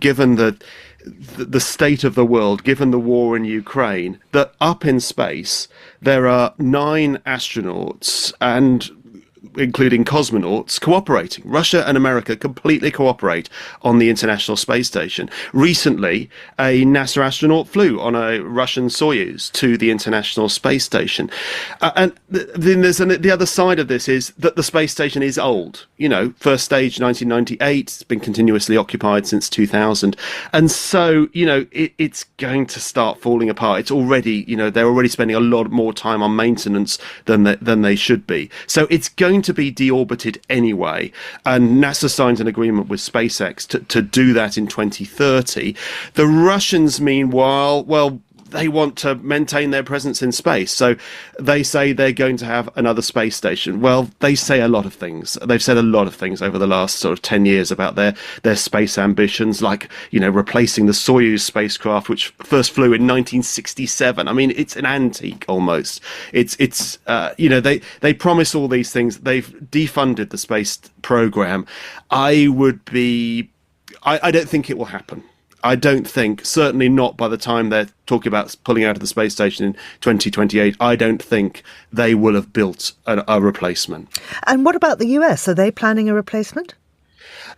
given the state of the world, given the war in Ukraine, that up in space there are 9 astronauts and including cosmonauts cooperating. Russia and America completely cooperate on the International Space Station. Recently, a NASA astronaut flew on a Russian Soyuz to the International Space Station. And then there's the other side of this is that the space station is old. First stage 1998, it's been continuously occupied since 2000. And so, it's going to start falling apart. It's already, they're already spending a lot more time on maintenance than they should be. So it's going to be deorbited anyway, and NASA signed an agreement with SpaceX to do that in 2030. The Russians, meanwhile, they want to maintain their presence in space, so they say they're going to have another space station. Well, they say a lot of things. They've said a lot of things over the last sort of 10 years about their space ambitions, like, replacing the Soyuz spacecraft, which first flew in 1967. I mean, it's an antique almost. They promise all these things. They've defunded the space program. I don't think it will happen. I don't think, certainly not by the time they're talking about pulling out of the space station in 2028, I don't think they will have built a replacement. And what about the US? Are they planning a replacement?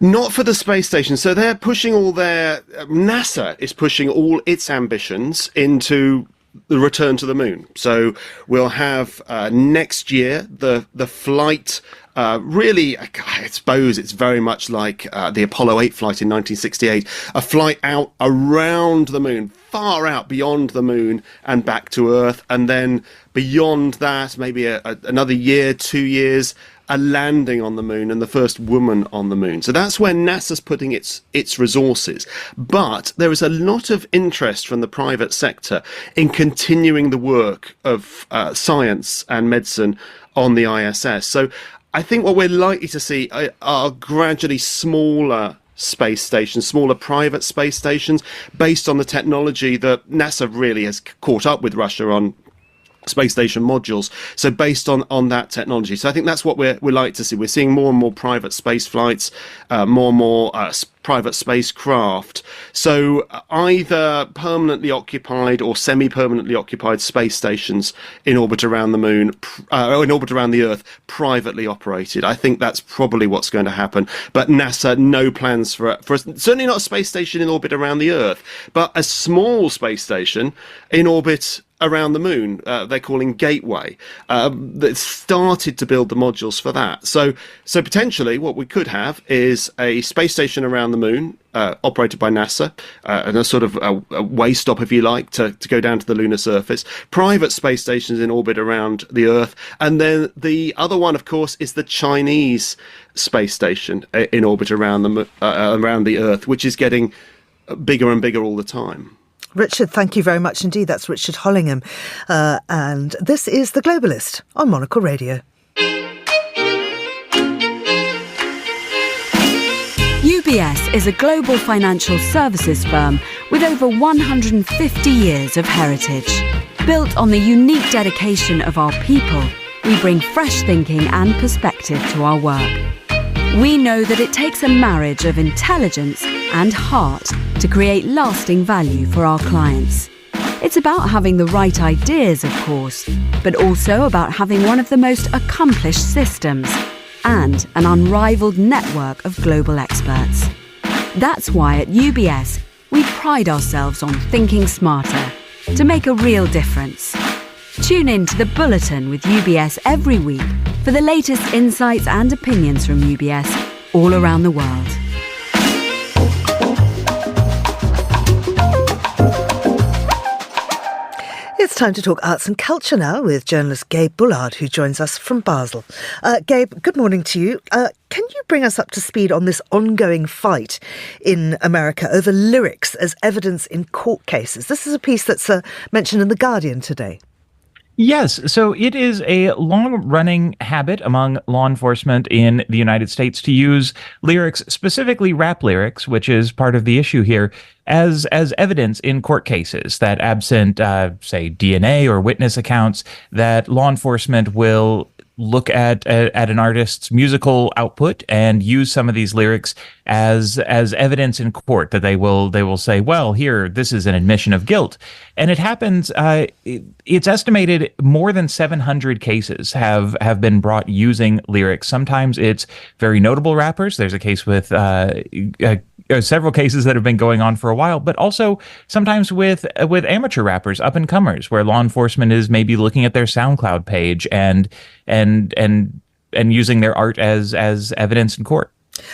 Not for the space station. So they're pushing NASA is pushing all its ambitions into the return to the moon. So we'll have next year the flight really, I suppose it's very much like the Apollo 8 flight in 1968, a flight out around the moon, far out beyond the moon and back to Earth, and then beyond that, maybe another year, 2 years, a landing on the moon and the first woman on the moon. So that's where NASA's putting its resources. But there is a lot of interest from the private sector in continuing the work of science and medicine on the ISS. So I think what we're likely to see are gradually smaller space stations, smaller private space stations, based on the technology that NASA really has caught up with Russia on space station modules. So based on that technology. So I think that's what we're like to see. We're seeing more and more private space flights, more and more private spacecraft. So either permanently occupied or semi-permanently occupied space stations in orbit around the moon, in orbit around the Earth, privately operated. I think that's probably what's going to happen. But NASA, no plans for certainly not a space station in orbit around the Earth, but a small space station in orbit around the moon, they're calling Gateway. That started to build the modules for that. So potentially what we could have is a space station around the moon, operated by NASA, and a sort of a way stop, if you like, to go down to the lunar surface. Private space stations in orbit around the Earth. And then the other one, of course, is the Chinese space station in orbit around the Earth, which is getting bigger and bigger all the time. Richard, thank you very much indeed. That's Richard Hollingham. And this is The Globalist on Monocle Radio. UBS is a global financial services firm with over 150 years of heritage. Built on the unique dedication of our people, we bring fresh thinking and perspective to our work. We know that it takes a marriage of intelligence and heart to create lasting value for our clients. It's about having the right ideas, of course, but also about having one of the most accomplished systems and an unrivaled network of global experts. That's why at UBS, we pride ourselves on thinking smarter to make a real difference. Tune in to The Bulletin with UBS every week for the latest insights and opinions from UBS all around the world. It's time to talk arts and culture now with journalist Gabe Bullard, who joins us from Basel. Gabe, good morning to you. Can you bring us up to speed on this ongoing fight in America over lyrics as evidence in court cases? This is a piece that's mentioned in The Guardian today. Yes. So it is a long-running habit among law enforcement in the United States to use lyrics, specifically rap lyrics, which is part of the issue here, as evidence in court cases that absent, say, DNA or witness accounts, that law enforcement will look at an artist's musical output and use some of these lyrics as evidence in court, that they will say, well, here, this is an admission of guilt. And it happens, it's estimated more than 700 cases have been brought using lyrics. Sometimes it's very notable rappers. There's a case with several cases that have been going on for a while, but also sometimes with amateur rappers, up and comers, where law enforcement is maybe looking at their SoundCloud page and using their art as evidence in court.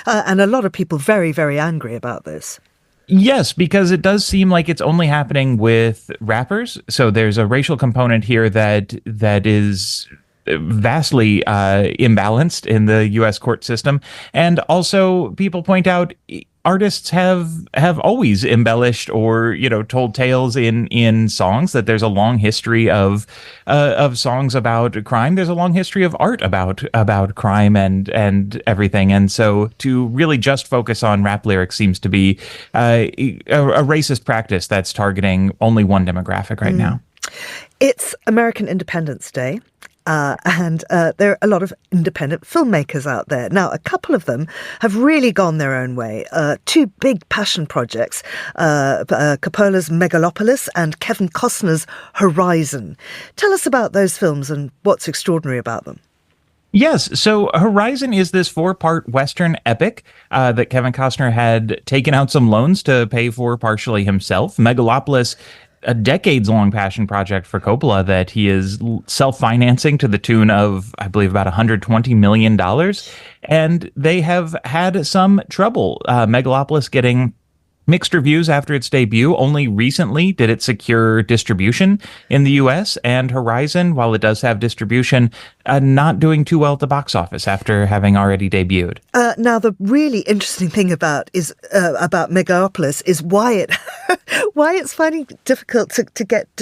And a lot of people very, very angry about this. Yes, because it does seem like it's only happening with rappers. So there's a racial component here that is vastly imbalanced in the U.S. court system. And also people point out artists have always embellished or, told tales in songs, that there's a long history of songs about crime. There's a long history of art about crime and everything. And so to really just focus on rap lyrics seems to be a racist practice that's targeting only one demographic right now. It's American Independence Day. And there are a lot of independent filmmakers out there. Now, a couple of them have really gone their own way. Two big passion projects, Coppola's Megalopolis and Kevin Costner's Horizon. Tell us about those films and what's extraordinary about them. Yes. So Horizon is this 4-part Western epic that Kevin Costner had taken out some loans to pay for partially himself. Megalopolis a decades-long passion project for Coppola that he is self-financing to the tune of, I believe, about $120 million. And they have had some trouble. Megalopolis getting mixed reviews after its debut. Only recently did it secure distribution in the U.S., and Horizon, while it does have distribution, not doing too well at the box office after having already debuted. Now, the really interesting thing about Megalopolis is why it's finding it difficult to get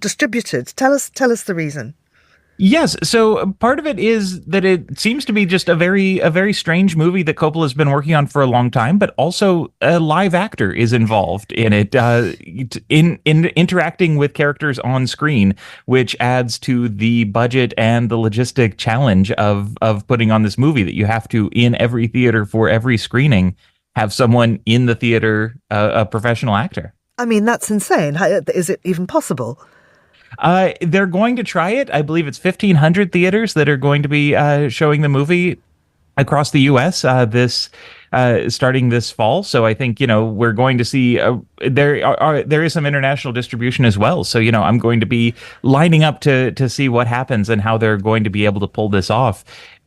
distributed. Tell us the reason. Yes, so part of it is that it seems to be just a very strange movie that Coppola has been working on for a long time, but also a live actor is involved in it, in interacting with characters on screen, which adds to the budget and the logistic challenge of putting on this movie, that you have to, in every theater for every screening, have someone in the theater, a professional actor. I mean, that's insane. Is it even possible? They're going to try it. I believe it's 1,500 theaters that are going to be showing the movie across the U.S. Starting this fall. So I think, we're going to see there is some international distribution as well. So, I'm going to be lining up to see what happens and how they're going to be able to pull this off.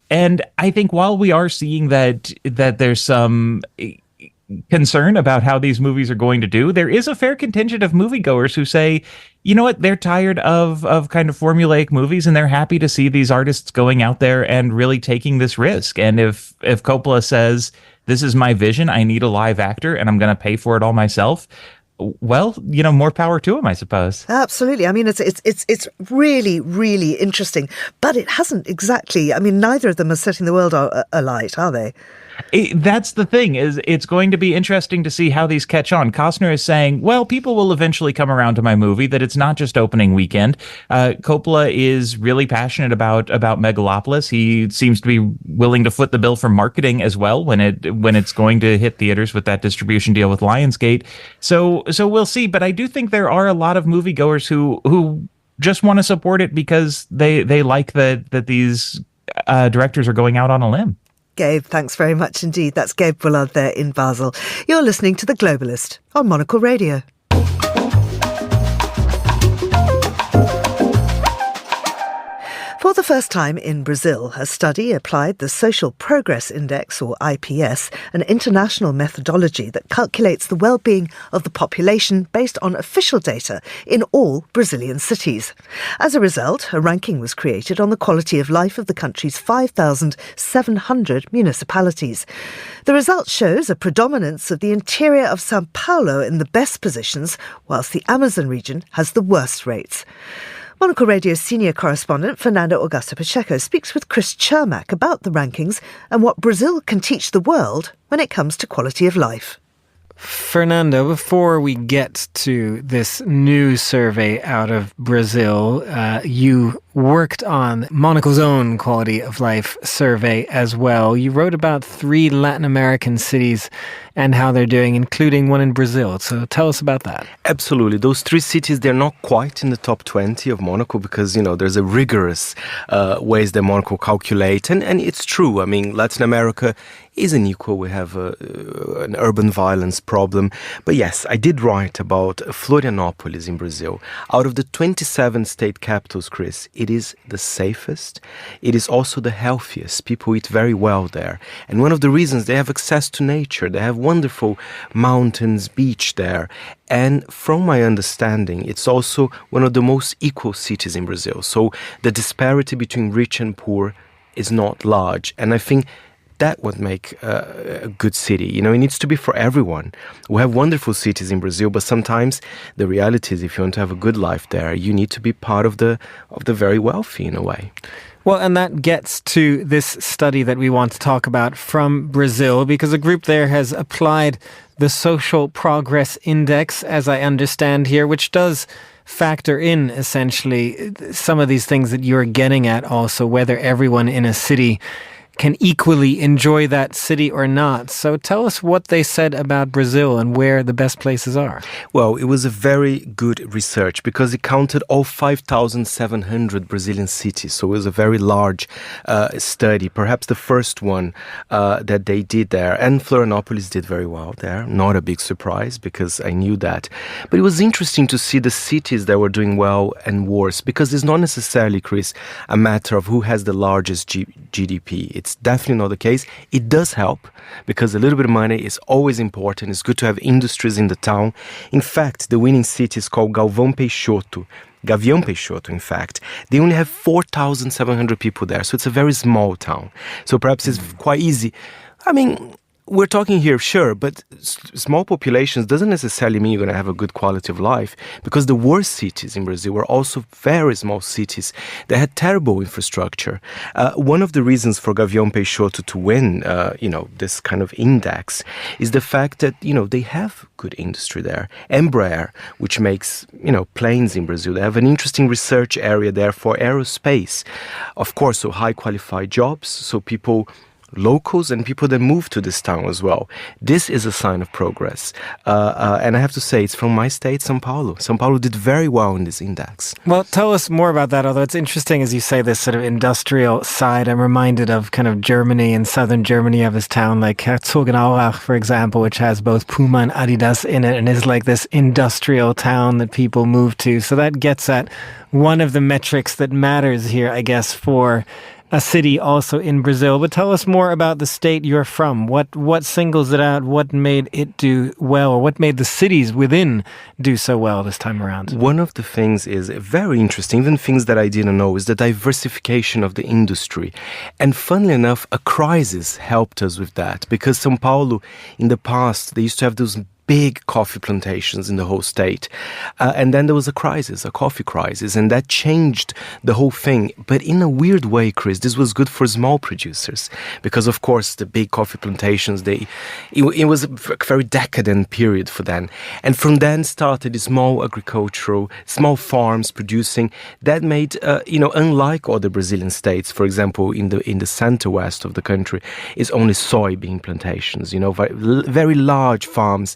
And I think while we are seeing that there's some concern about how these movies are going to do, there is a fair contingent of moviegoers who say, you know what, they're tired of kind of formulaic movies, and they're happy to see these artists going out there and really taking this risk. And if Coppola says, this is my vision, I need a live actor, and I'm going to pay for it all myself, well, more power to him, I suppose. Absolutely. I mean, it's really, really interesting, but it hasn't exactly. I mean, neither of them are setting the world alight, are they? That's the thing, is it's going to be interesting to see how these catch on. Costner is saying, well, people will eventually come around to my movie, that it's not just opening weekend. Coppola is really passionate about Megalopolis. He seems to be willing to foot the bill for marketing as well when it's going to hit theaters with that distribution deal with Lionsgate. So we'll see. But I do think there are a lot of moviegoers who just want to support it because they like that these directors are going out on a limb. Gabe, thanks very much indeed. That's Gabe Bullard there in Basel. You're listening to The Globalist on Monocle Radio. For the first time in Brazil, a study applied the Social Progress Index, or IPS, an international methodology that calculates the well-being of the population based on official data in all Brazilian cities. As a result, a ranking was created on the quality of life of the country's 5,700 municipalities. The result shows a predominance of the interior of São Paulo in the best positions, whilst the Amazon region has the worst rates. Monocle Radio's senior correspondent Fernando Augusto Pacheco speaks with Chris Chermak about the rankings and what Brazil can teach the world when it comes to quality of life. Fernando, before we get to this new survey out of Brazil, you worked on Monocle's own quality of life survey as well. You wrote about 3 Latin American cities and how they're doing, including one in Brazil. So tell us about that. Absolutely. Those 3 cities, they're not quite in the top 20 of Monocle because, there's a rigorous ways that Monocle calculate. And it's true. I mean, Latin America isn't equal. We have an urban violence problem. But yes, I did write about Florianópolis in Brazil. Out of the 27 state capitals, Chris, it is the safest. It is also the healthiest. People eat very well there. And one of the reasons, they have access to nature. They have wonderful mountains, beach there. And from my understanding, it's also one of the most equal cities in Brazil. So the disparity between rich and poor is not large. And I think that would make a good city. It needs to be for everyone. We have wonderful cities in Brazil, but sometimes the reality is if you want to have a good life there, you need to be part of the very wealthy in a way. Well, and that gets to this study that we want to talk about from Brazil, because a group there has applied the Social Progress Index, as I understand here, which does factor in essentially some of these things that you're getting at also, whether everyone in a city can equally enjoy that city or not. So tell us what they said about Brazil and where the best places are. Well, it was a very good research because it counted all 5,700 Brazilian cities. So it was a very large study, perhaps the first one that they did there. And Florianopolis did very well there. Not a big surprise because I knew that. But it was interesting to see the cities that were doing well and worse, because it's not necessarily, Chris, a matter of who has the largest GDP. It's definitely not the case. It does help because a little bit of money is always important. It's good to have industries in the town. In fact, the winning city is called Gavião Peixoto, in fact. They only have 4,700 people there, so it's a very small town. So perhaps it's quite easy. I mean, we're talking here, sure, but small populations doesn't necessarily mean you're going to have a good quality of life, because the worst cities in Brazil were also very small cities that had terrible infrastructure. One of the reasons for Gavião Peixoto to win, this kind of index is the fact that, they have good industry there. Embraer, which makes, planes in Brazil, they have an interesting research area there for aerospace. Of course, so high qualified jobs, so locals and people that move to this town as well. This is a sign of progress. And I have to say, it's from my state, São Paulo. São Paulo did very well in this index. Well, tell us more about that, although it's interesting as you say this sort of industrial side. I'm reminded of kind of Germany and southern Germany. You have this town like Herzogenaurach, for example, which has both Puma and Adidas in it and is like this industrial town that people move to. So that gets at one of the metrics that matters here, I guess, for a city also in Brazil. But tell us more about the state you're from. What singles it out? What made it do well? Or what made the cities within do so well this time around? One of the things is very interesting, even things that I didn't know, is the diversification of the industry. And funnily enough, a crisis helped us with that, because São Paulo, in the past, they used to have those big coffee plantations in the whole state. And then there was a coffee crisis, and that changed the whole thing. But in a weird way, Chris, this was good for small producers, because of course the big coffee plantations, it was a very decadent period for them. And from then started the small farms producing. That made, unlike other Brazilian states, for example, in the center west of the country, is only soybean plantations, very large farms.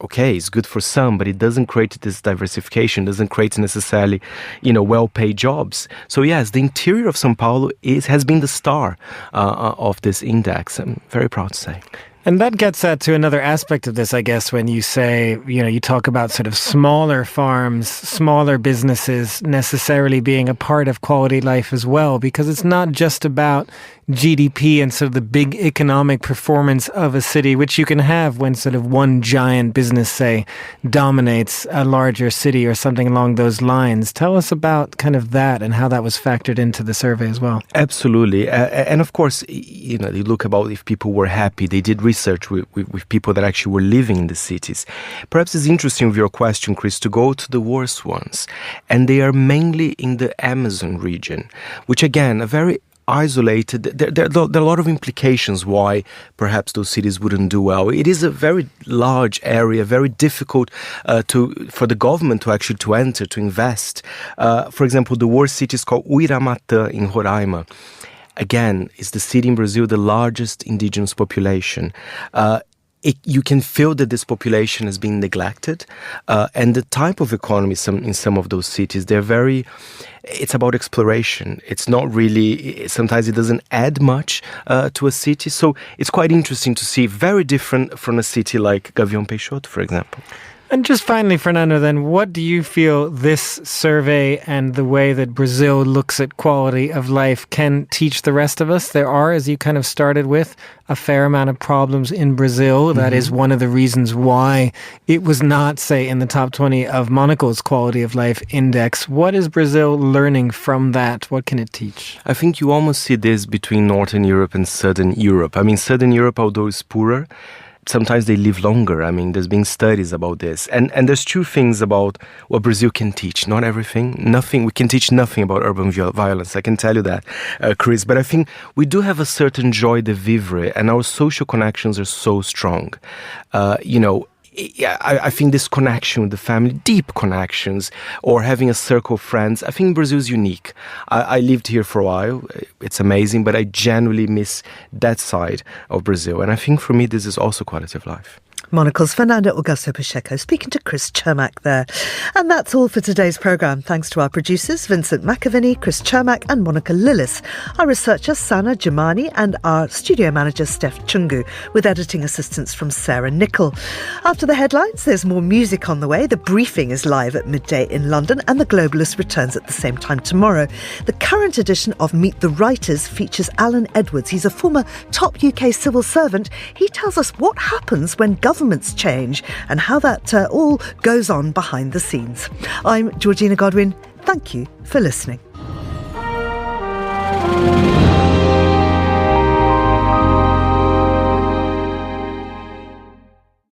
Okay, it's good for some, but it doesn't create this diversification, doesn't create necessarily, well-paid jobs. So yes, the interior of São Paulo has been the star of this index. I'm very proud to say. And that gets to another aspect of this, I guess, when you say, you talk about sort of smaller farms, smaller businesses necessarily being a part of quality life as well, because it's not just about GDP and sort of the big economic performance of a city, which you can have when sort of one giant business, say, dominates a larger city or something along those lines. Tell us about kind of that and how that was factored into the survey as well. Absolutely. And of course, you look about if people were happy. They did research with people that actually were living in the cities. Perhaps it's interesting with your question, Chris, to go to the worst ones. And they are mainly in the Amazon region, which again, a very isolated. There are a lot of implications why perhaps those cities wouldn't do well. It is a very large area, very difficult for the government to enter, to invest. For example, the worst city is called Uiramatã in Roraima. Again, it's the city in Brazil, the largest indigenous population. You can feel that this population has been neglected, and the type of economy in some of those cities, it's about exploration. It's not really, sometimes it doesn't add much to a city. So it's quite interesting to see, very different from a city like Gavião Peixoto, for example. And just finally, Fernando, then, what do you feel this survey and the way that Brazil looks at quality of life can teach the rest of us? There are, as you kind of started with, a fair amount of problems in Brazil. Mm-hmm. That is one of the reasons why it was not, say, in the top 20 of Monocle's quality of life index. What is Brazil learning from that? What can it teach? I think you almost see this between Northern Europe and Southern Europe. I mean, Southern Europe, although it's poorer, sometimes they live longer. I mean, there's been studies about this. And there's two things about what Brazil can teach. Not everything. Nothing. We can teach nothing about urban violence. I can tell you that, Chris. But I think we do have a certain joy de vivre, and our social connections are so strong. I think this connection with the family, deep connections, or having a circle of friends, I think Brazil is unique. I lived here for a while. It's amazing, but I genuinely miss that side of Brazil. And I think for me, this is also quality of life. Monocle's Fernando Augusto Pacheco speaking to Chris Chermak there. And that's all for today's programme. Thanks to our producers, Vincent McAviney, Chris Chermak and Monica Lillis. Our researcher, Sana Jamani, and our studio manager, Steph Chungu, with editing assistance from Sarah Nichol. After the headlines, there's more music on the way. The Briefing is live at midday in London, and The Globalist returns at the same time tomorrow. The current edition of Meet the Writers features Alan Edwards. He's a former top UK civil servant. He tells us what happens when governments change and how that all goes on behind the scenes. I'm Georgina Godwin. Thank you for listening.